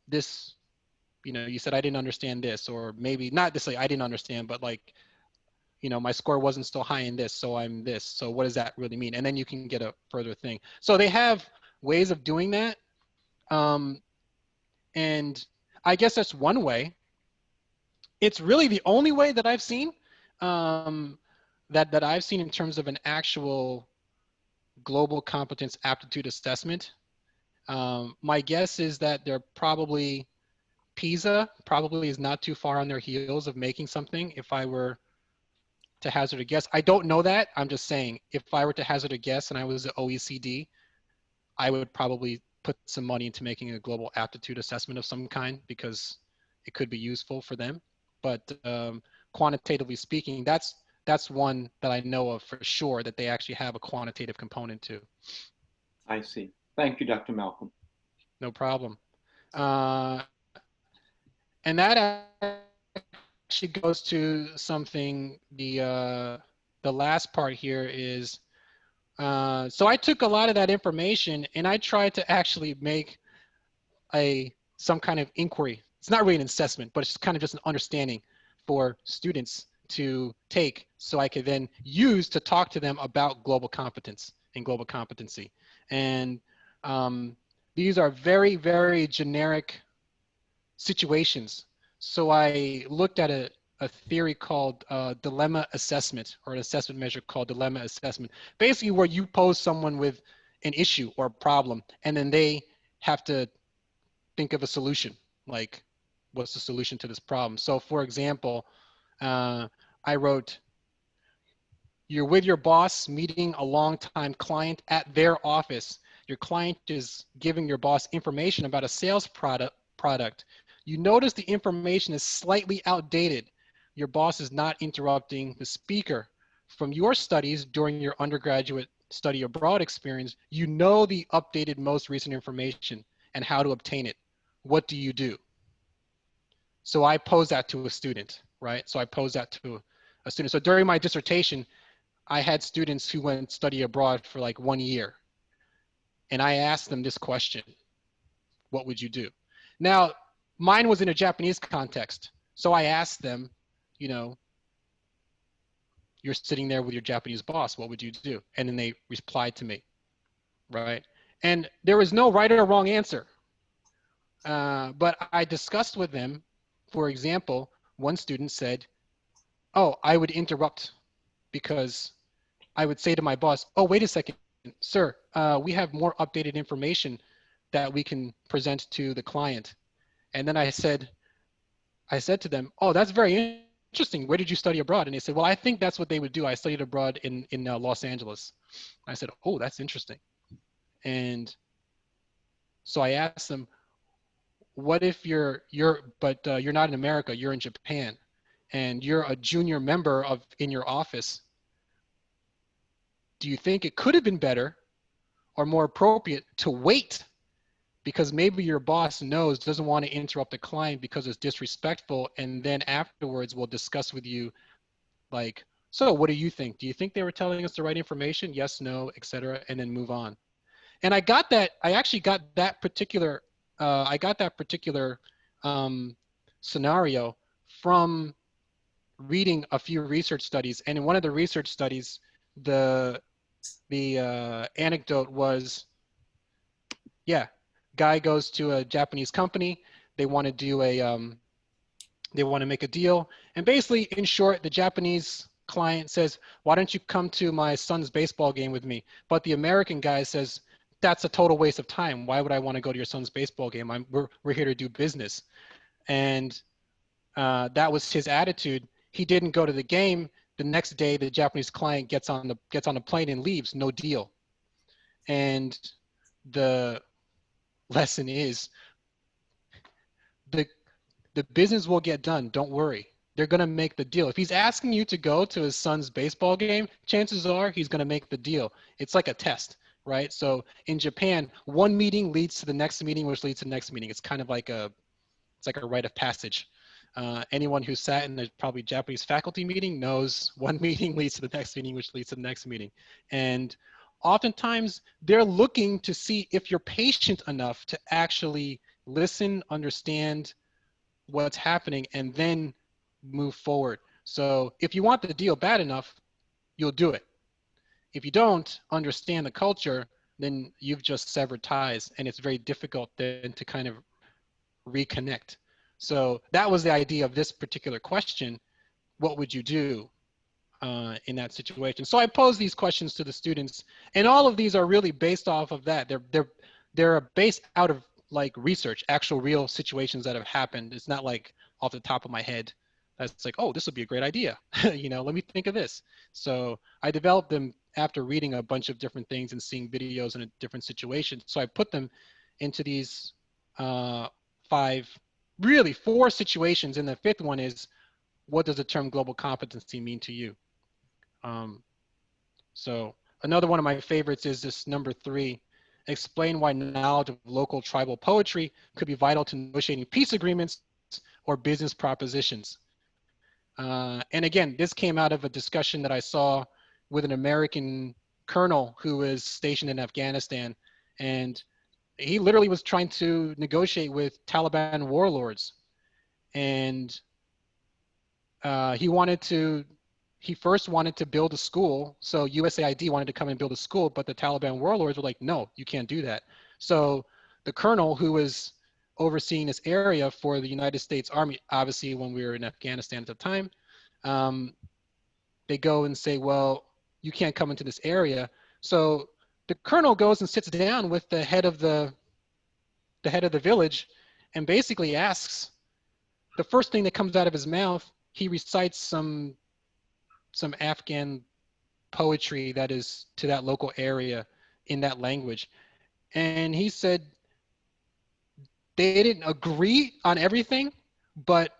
this, you said I didn't understand this, or maybe not this, like I didn't understand, but like, my score wasn't so high in this, so I'm this. So what does that really mean? And then you can get a further thing. So they have ways of doing that. And I guess that's one way. It's really the only way that I've seen that I've seen in terms of an actual global competence aptitude assessment. My guess is that they're probably PISA probably is not too far on their heels of making something. If I were to hazard a guess, I don't know that. I'm just saying, if I were to hazard a guess and I was the OECD, I would probably put some money into making a global aptitude assessment of some kind because it could be useful for them. But quantitatively speaking, that's one that I know of for sure that they actually have a quantitative component to. I see. Thank you, Dr. Malcolm. No problem. And that actually goes to something, the last part here is, so I took a lot of that information and I tried to actually make some kind of inquiry. It's not really an assessment, but it's kind of just an understanding for students to take, so I could then use to talk to them about global competence and global competency. And these are very, very generic situations. So I looked at a theory called dilemma assessment, or an assessment measure called dilemma assessment. Basically where you pose someone with an issue or a problem, and then they have to think of a solution, like what's the solution to this problem. So for example, I wrote, you're with your boss meeting a longtime client at their office. Your client is giving your boss information about a sales product. You notice the information is slightly outdated. Your boss is not interrupting the speaker. From your studies during your undergraduate study abroad experience, you know the updated most recent information and how to obtain it. What do you do? So I pose that to a student, right? So I pose that to a student. So during my dissertation, I had students who went study abroad for like 1 year. And I asked them this question: what would you do? Now, mine was in a Japanese context. So I asked them, you know, you're sitting there with your Japanese boss, what would you do? And then they replied to me, right? And there was no right or wrong answer. But I discussed with them, for example, one student said, oh, I would interrupt, because I would say to my boss, oh, wait a second, sir, we have more updated information that we can present to the client. And then I said to them, oh, that's very interesting. Where did you study abroad? And they said, well, I think that's what they would do. I studied abroad in Los Angeles. I said, oh, that's interesting. And so I asked them, what if you're not in America, you're in Japan, and you're a junior member in your office? Do you think it could have been better or more appropriate to wait, because maybe your boss doesn't want to interrupt the client because it's disrespectful, and then afterwards we'll discuss with you, like, so what do you think? Do you think they were telling us the right information? Yes, no, etc., and then move on. And I actually got that particular scenario from reading a few research studies. And in one of the research studies, the anecdote was, yeah, guy goes to a Japanese company. They want to do they want to make a deal. And basically, in short, the Japanese client says, why don't you come to my son's baseball game with me? But the American guy says, that's a total waste of time. Why would I want to go to your son's baseball game? We're here to do business. And that was his attitude. He didn't go to the game. The next day, the Japanese client gets on the plane and leaves. No deal. And the lesson is, the business will get done. Don't worry. They're going to make the deal. If he's asking you to go to his son's baseball game, chances are he's going to make the deal. It's like a test, right? So in Japan, one meeting leads to the next meeting, which leads to the next meeting. It's kind of like it's like a rite of passage. Anyone who sat in a probably Japanese faculty meeting knows one meeting leads to the next meeting, which leads to the next meeting. And oftentimes they're looking to see if you're patient enough to actually listen, understand what's happening, and then move forward. So if you want the deal bad enough, you'll do it. If you don't understand the culture, then you've just severed ties, and it's very difficult then to kind of reconnect. So that was the idea of this particular question. What would you do in that situation? So I pose these questions to the students, and all of these are really based off of that. They're based out of like research, actual real situations that have happened. It's not like off the top of my head. That's like, oh, this would be a great idea. You know, let me think of this. So I developed them after reading a bunch of different things and seeing videos in a different situation. So I put them into these 4 situations. And the fifth one is, what does the term global competency mean to you? So another one of my favorites is this number 3. explain why knowledge of local tribal poetry could be vital to negotiating peace agreements or business propositions. And again, this came out of a discussion that I saw with an American colonel who was stationed in Afghanistan. And he literally was trying to negotiate with Taliban warlords. And he first wanted to build a school. So USAID wanted to come and build a school, but the Taliban warlords were like, no, you can't do that. So the colonel who was overseeing this area for the United States Army, obviously when we were in Afghanistan at the time, they go and say, well, you can't come into this area. So the colonel goes and sits down with the head of the village and basically asks, the first thing that comes out of his mouth, he recites some Afghan poetry that is to that local area in that language. And he said they didn't agree on everything, but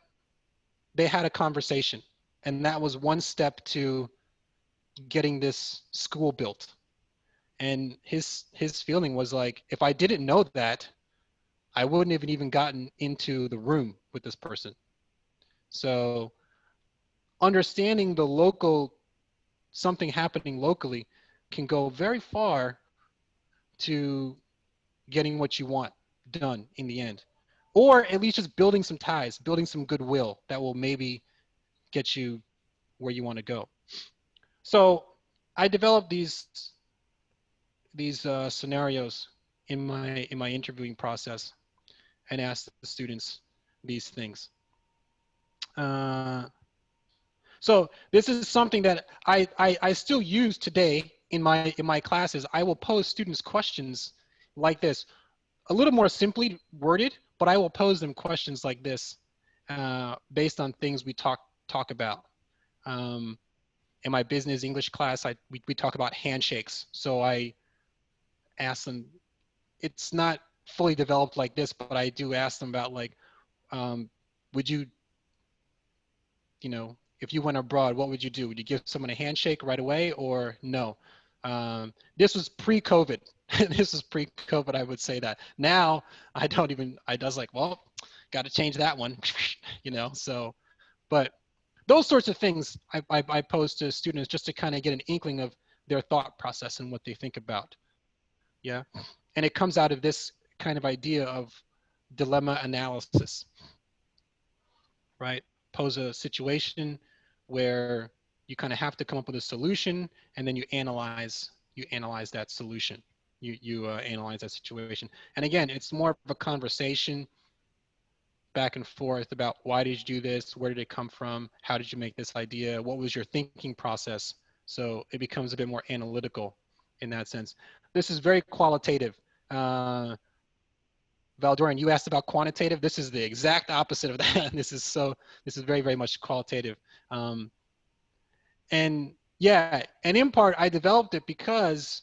they had a conversation. And that was one step to getting this school built. And his feeling was like, if I didn't know that, I wouldn't have even gotten into the room with this person. So understanding the local, something happening locally can go very far to getting what you want done in the end. Or at least just building some ties, building some goodwill that will maybe get you where you want to go. So I developed these scenarios in my interviewing process and asked the students these things. So this is something that I still use today in my classes. I will pose students questions like this, a little more simply worded, but I will pose them questions like this based on things we talk about. In my business English class, we talk about handshakes. So I ask them, it's not fully developed like this, but I do ask them about like, would you, if you went abroad, what would you do? Would you give someone a handshake right away or no? This was pre-COVID. This is pre-COVID, I would say that. Now, I was like, well, got to change that one, so, but those sorts of things I pose to students just to kind of get an inkling of their thought process and what they think about. Yeah. And it comes out of this kind of idea of dilemma analysis, right? Pose a situation where you kind of have to come up with a solution, and then you analyze that solution. You analyze that situation. And again, it's more of a conversation back and forth about why did you do this? Where did it come from? How did you make this idea? What was your thinking process? So it becomes a bit more analytical in that sense. This is very qualitative. Valdorian, you asked about quantitative. This is the exact opposite of that. This is very, very much qualitative. And yeah, and in part, I developed it because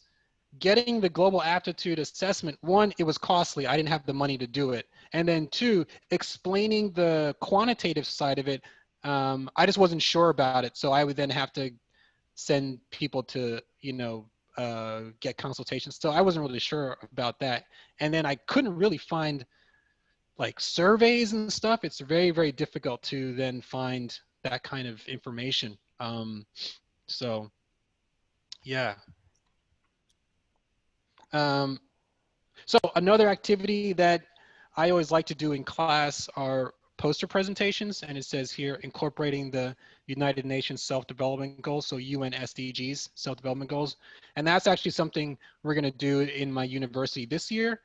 getting the global aptitude assessment, one, it was costly. I didn't have the money to do it. And then two, explaining the quantitative side of it, I just wasn't sure about it. So I would then have to send people to, get consultations. So I wasn't really sure about that. And then I couldn't really find like surveys and stuff. It's very, very difficult to then find that kind of information. So yeah. So another activity that I always like to do in class are poster presentations, and it says here incorporating the United Nations Self-Development Goals, so UN SDGs, Self-Development Goals. And that's actually something we're going to do in my university this year.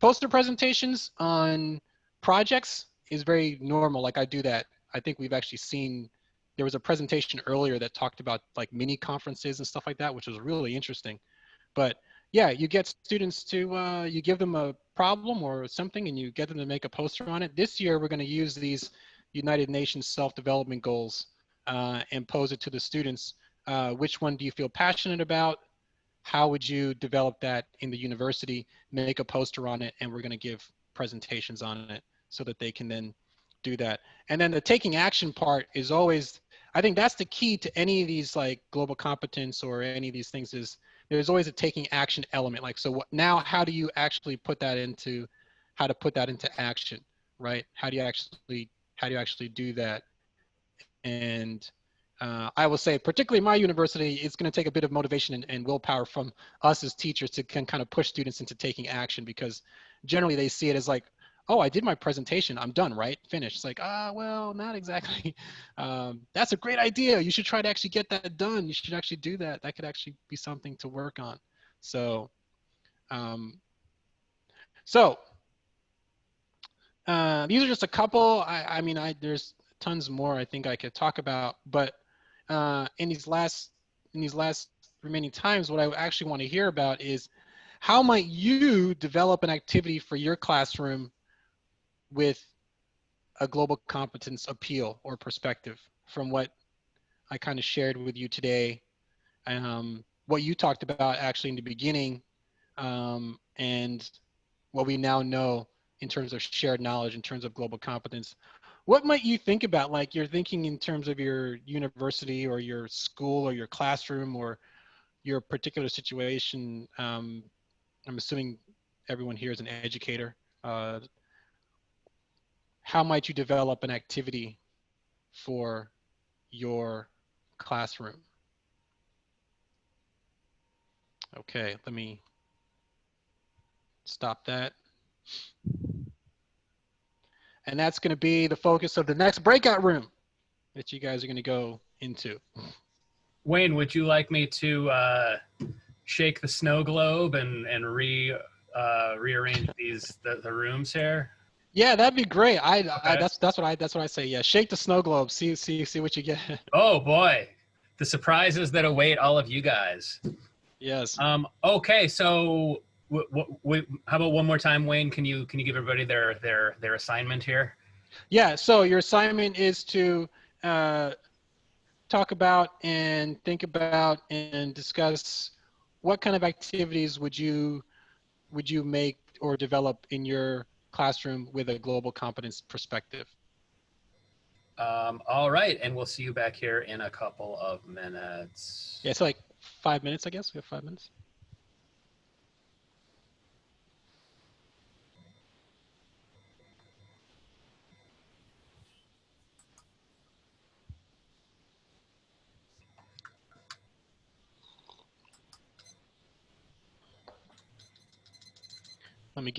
Poster presentations on projects is very normal. Like I do that. I think we've actually seen, there was a presentation earlier that talked about like mini conferences and stuff like that, which was really interesting. But yeah, you get students to, you give them a problem or something and you get them to make a poster on it. This year, we're going to use these United Nations Self-Development Goals and pose it to the students. Which one do you feel passionate about? How would you develop that in the university? Make a poster on it, and we're going to give presentations on it so that they can then do that. And then the taking action part is always, I think that's the key to any of these like global competence or any of these things, is there's always a taking action element. Like, so now how do you actually put that into action, right? How do you actually do that? And I will say, particularly my university, it's going to take a bit of motivation and willpower from us as teachers to kind of push students into taking action, because generally they see it as like, oh, I did my presentation, I'm done, right? Finished. It's like, well, not exactly. That's a great idea. You should try to actually get that done. You should actually do that. That could actually be something to work on. So, these are just a couple. I mean, there's tons more I think I could talk about, but in these last remaining times, what I actually want to hear about is how might you develop an activity for your classroom with a global competence appeal or perspective from what I kind of shared with you today, what you talked about actually in the beginning, and what we now know in terms of shared knowledge in terms of global competence. What might you think about, like you're thinking in terms of your university or your school or your classroom or your particular situation? I'm assuming everyone here is an educator. How might you develop an activity for your classroom? Okay, let me stop that. And that's going to be the focus of the next breakout room that you guys are going to go into. Wayne, would you like me to shake the snow globe and rearrange the rooms here? Yeah, that'd be great. Okay. That's what I say. Yeah, shake the snow globe. See what you get. Oh boy, the surprises that await all of you guys. Yes. Okay, so how about one more time, Wayne? Can you give everybody their assignment here? Yeah. So your assignment is to talk about and think about and discuss what kind of activities would you make or develop in your classroom with a global competence perspective. All right, and we'll see you back here in a couple of minutes. Yeah, it's like 5 minutes, I guess. We have 5 minutes. Let me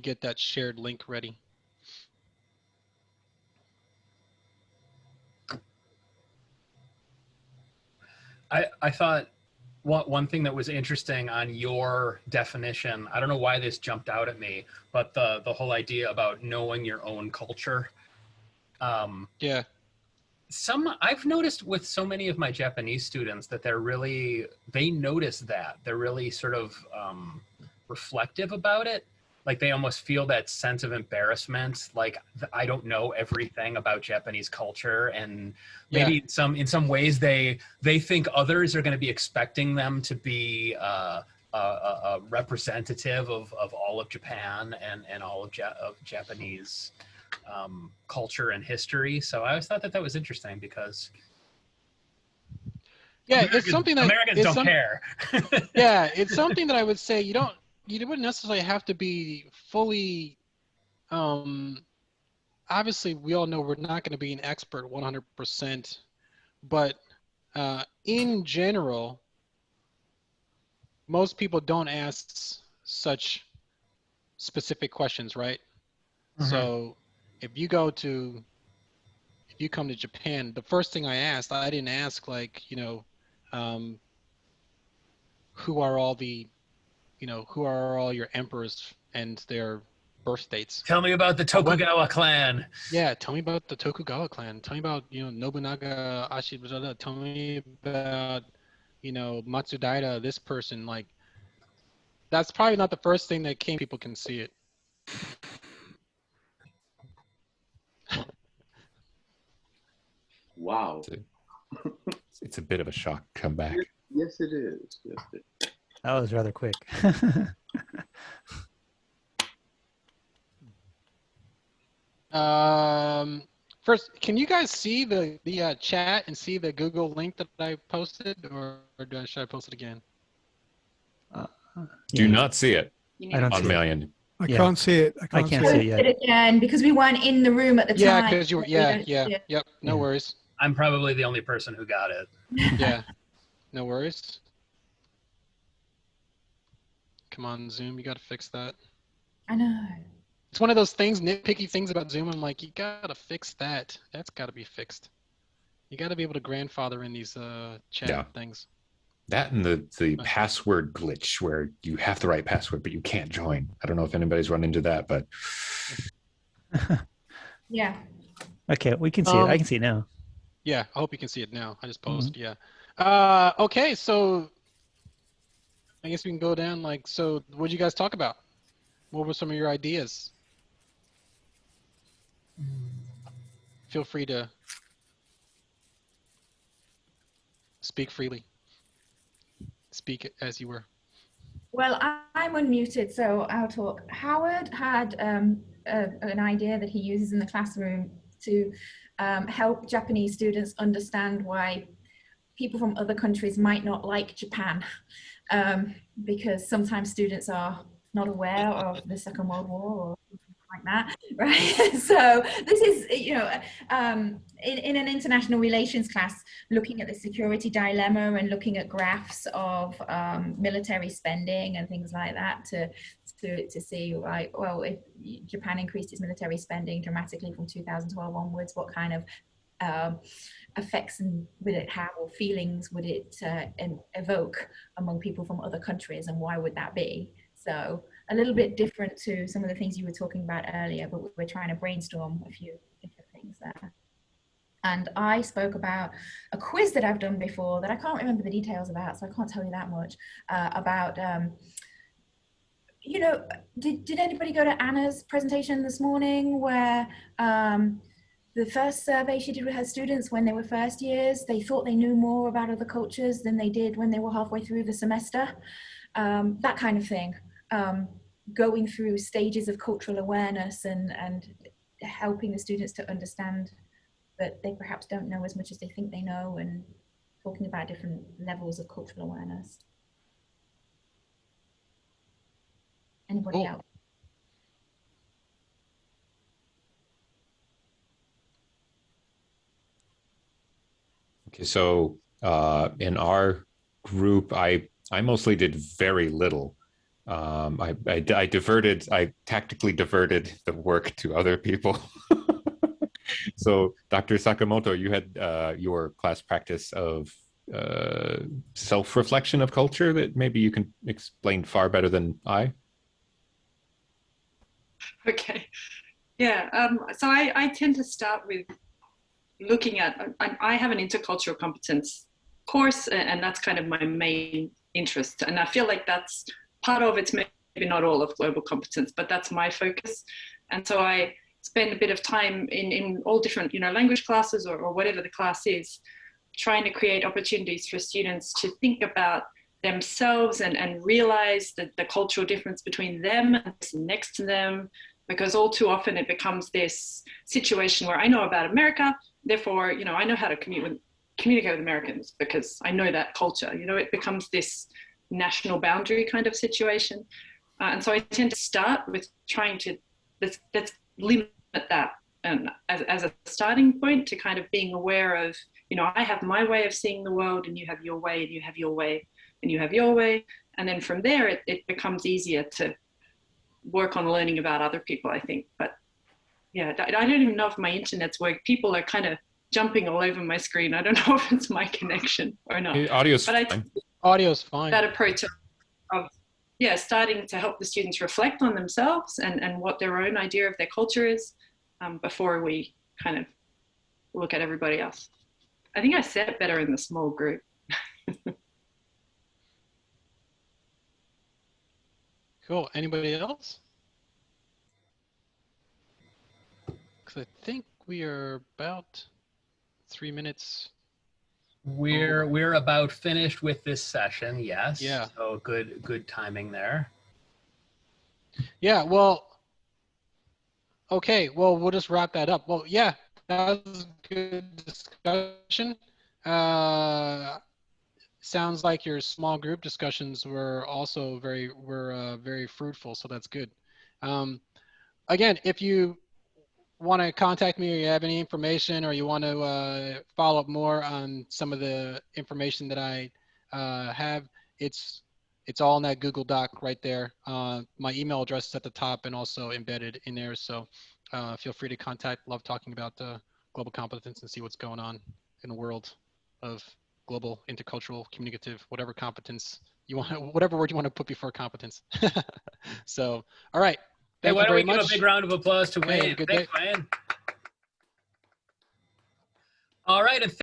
get that shared link ready. I thought one thing that was interesting on your definition, I don't know why this jumped out at me, but the whole idea about knowing your own culture. Yeah. I've noticed with so many of my Japanese students that they notice that. They're really sort of reflective about it. Like they almost feel that sense of embarrassment, like I don't know everything about Japanese culture, and maybe in some ways they think others are going to be expecting them to be a representative of all of Japan and all of Japanese culture and history. So I always thought that was interesting because it's something that Americans don't care. Yeah, it's something that I would say you wouldn't necessarily have to be fully, obviously we all know we're not going to be an expert 100%, but in general, most people don't ask such specific questions, right? Mm-hmm. So if you come to Japan, the first thing I didn't ask like, who are all your emperors and their birth dates? Tell me about the Tokugawa clan. Yeah, tell me about the Tokugawa clan. Tell me about, Nobunaga Ashibazada. Tell me about, Matsudaira, this person. Like, that's probably not the first thing that people can see it. Wow. It's a bit of a shock comeback. Yes, it is. Yes, it is. That was rather quick. First, can you guys see the chat and see the Google link that I posted, or should I post it again? Do not see it I don't on see my it. end. I Yeah. can't see it. I can't see see it. it yet. It again because we weren't in the room at the Yeah, time. because you were. so we don't Yeah. see it. Yep. No Yeah. worries. I'm probably the only person who got it. Yeah. No worries. Come on, Zoom. You got to fix that. I know. It's one of those things, nitpicky things about Zoom. I'm like, you got to fix that. That's got to be fixed. You got to be able to grandfather in these chat things. That and the password glitch where you have the right password, but you can't join. I don't know if anybody's run into that, but. Yeah. Okay, we can see it. I can see it now. Yeah, I hope you can see it now. I just posted, yeah. Okay, so I guess we can go down so what did you guys talk about? What were some of your ideas? Feel free to speak freely. Speak as you were. Well, I'm unmuted, so I'll talk. Howard had an idea that he uses in the classroom to help Japanese students understand why people from other countries might not like Japan, because sometimes students are not aware of the Second World War or something like that, right? So this is, in an international relations class, looking at the security dilemma and looking at graphs of military spending and things like that to see, like, well, if Japan increased its military spending dramatically from 2012 onwards, what kind of effects would it have, or feelings would it evoke among people from other countries, and why would that be? So a little bit different to some of the things you were talking about earlier, but we're trying to brainstorm a few different things there. And I spoke about a quiz that I've done before that I can't remember the details about, so I can't tell you that much, about did anybody go to Anna's presentation this morning where the first survey she did with her students when they were first years, they thought they knew more about other cultures than they did when they were halfway through the semester? That kind of thing. Going through stages of cultural awareness and helping the students to understand that they perhaps don't know as much as they think they know, and talking about different levels of cultural awareness. Anybody else? Okay, so in our group, I mostly did very little. I tactically diverted the work to other people. So Dr. Sakamoto, you had your class practice of self-reflection of culture that maybe you can explain far better than I. Okay, yeah, so I tend to start with looking at, I have an intercultural competence course, and that's kind of my main interest. And I feel like that's part of it's, maybe not all of global competence, but that's my focus. And so I spend a bit of time in all different, language classes or whatever the class is, trying to create opportunities for students to think about themselves and realize that the cultural difference between them and next to them, because all too often it becomes this situation where I know about America, therefore, I know how to communicate with Americans because I know that culture. It becomes this national boundary kind of situation. And so I tend to start with trying to, let's limit that and as a starting point to kind of being aware of, I have my way of seeing the world, and you have your way, and you have your way, and you have your way. And then from there, it becomes easier to work on learning about other people, I think. But yeah, I don't even know if my internet's working. People are kind of jumping all over my screen. I don't know if it's my connection or not. Audio's fine. Audio's fine. That approach of starting to help the students reflect on themselves and what their own idea of their culture is before we kind of look at everybody else. I think I said it better in the small group. Cool. Anybody else? Because I think we are about 3 minutes. We're about finished with this session. Yes. Yeah. So good timing there. Yeah. Well. Okay. Well, we'll just wrap that up. Well, yeah. that was a good discussion. Sounds like your small group discussions were also very fruitful, so that's good. Again, if you want to contact me or you have any information or you want to follow up more on some of the information that I have, it's all in that Google Doc right there. My email address is at the top and also embedded in there. So feel free to contact. Love talking about global competence and see what's going on in the world of global, intercultural, communicative, whatever competence you want, whatever word you want to put before competence. So, all right. Hey, Thank why you don't we very give much. a big round of applause to Hey, have a Wayne? good Thanks, day. Wayne. All right, and